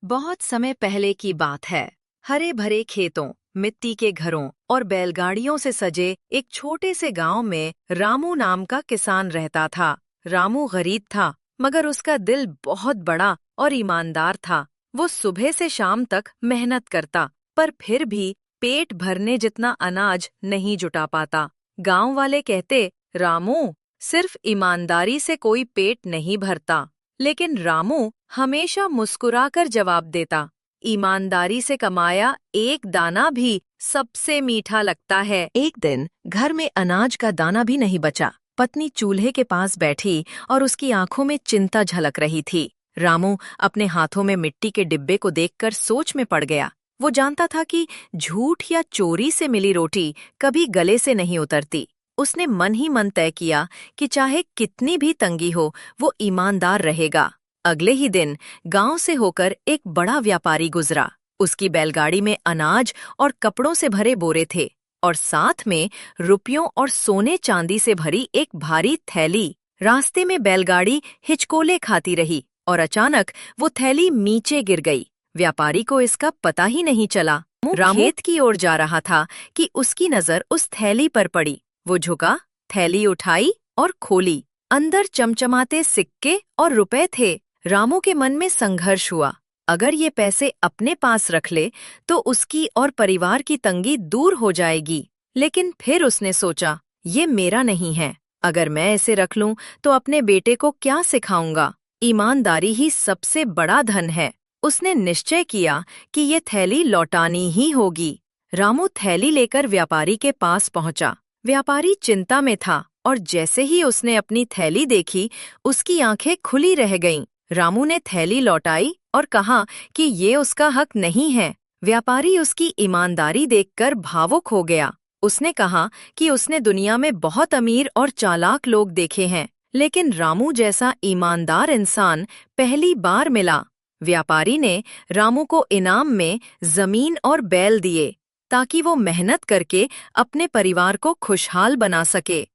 बहुत समय पहले की बात है। हरे भरे खेतों, मिट्टी के घरों और बैलगाड़ियों से सजे एक छोटे से गांव में रामू नाम का किसान रहता था। रामू गरीब था, मगर उसका दिल बहुत बड़ा और ईमानदार था। वो सुबह से शाम तक मेहनत करता, पर फिर भी पेट भरने जितना अनाज नहीं जुटा पाता। गांव वाले कहते, रामू, सिर्फ ईमानदारी से कोई पेट नहीं भरता। लेकिन रामू हमेशा मुस्कुराकर जवाब देता, ईमानदारी से कमाया एक दाना भी सबसे मीठा लगता है। एक दिन घर में अनाज का दाना भी नहीं बचा। पत्नी चूल्हे के पास बैठी और उसकी आंखों में चिंता झलक रही थी। रामू अपने हाथों में मिट्टी के डिब्बे को देखकर सोच में पड़ गया। वो जानता था कि झूठ या चोरी से मिली रोटी कभी गले से नहीं उतरती। उसने मन ही मन तय किया कि चाहे कितनी भी तंगी हो, वो ईमानदार रहेगा। अगले ही दिन गांव से होकर एक बड़ा व्यापारी गुजरा। उसकी बैलगाड़ी में अनाज और कपड़ों से भरे बोरे थे और साथ में रुपयों और सोने चांदी से भरी एक भारी थैली। रास्ते में बैलगाड़ी हिचकोले खाती रही और अचानक वो थैली नीचे गिर गई। व्यापारी को इसका पता ही नहीं चला। रामू खेत की ओर जा रहा था कि उसकी नजर उस थैली पर पड़ी। वो झुका, थैली उठाई और खोली। अंदर चमचमाते सिक्के और रुपए थे। रामू के मन में संघर्ष हुआ। अगर ये पैसे अपने पास रख ले तो उसकी और परिवार की तंगी दूर हो जाएगी। लेकिन फिर उसने सोचा, ये मेरा नहीं है। अगर मैं इसे रख लूं तो अपने बेटे को क्या सिखाऊंगा? ईमानदारी ही सबसे बड़ा धन है। उसने निश्चय किया कि ये थैली लौटानी ही होगी। रामू थैली लेकर व्यापारी के पास पहुंचा। व्यापारी चिंता में था और जैसे ही उसने अपनी थैली देखी, उसकी आंखें खुली रह गईं। रामू ने थैली लौटाई और कहा कि ये उसका हक नहीं है। व्यापारी उसकी ईमानदारी देखकर भावुक हो गया। उसने कहा कि उसने दुनिया में बहुत अमीर और चालाक लोग देखे हैं, लेकिन रामू जैसा ईमानदार इंसान पहली बार मिला। व्यापारी ने रामू को इनाम में जमीन और बैल दिए ताकि वो मेहनत करके अपने परिवार को खुशहाल बना सके।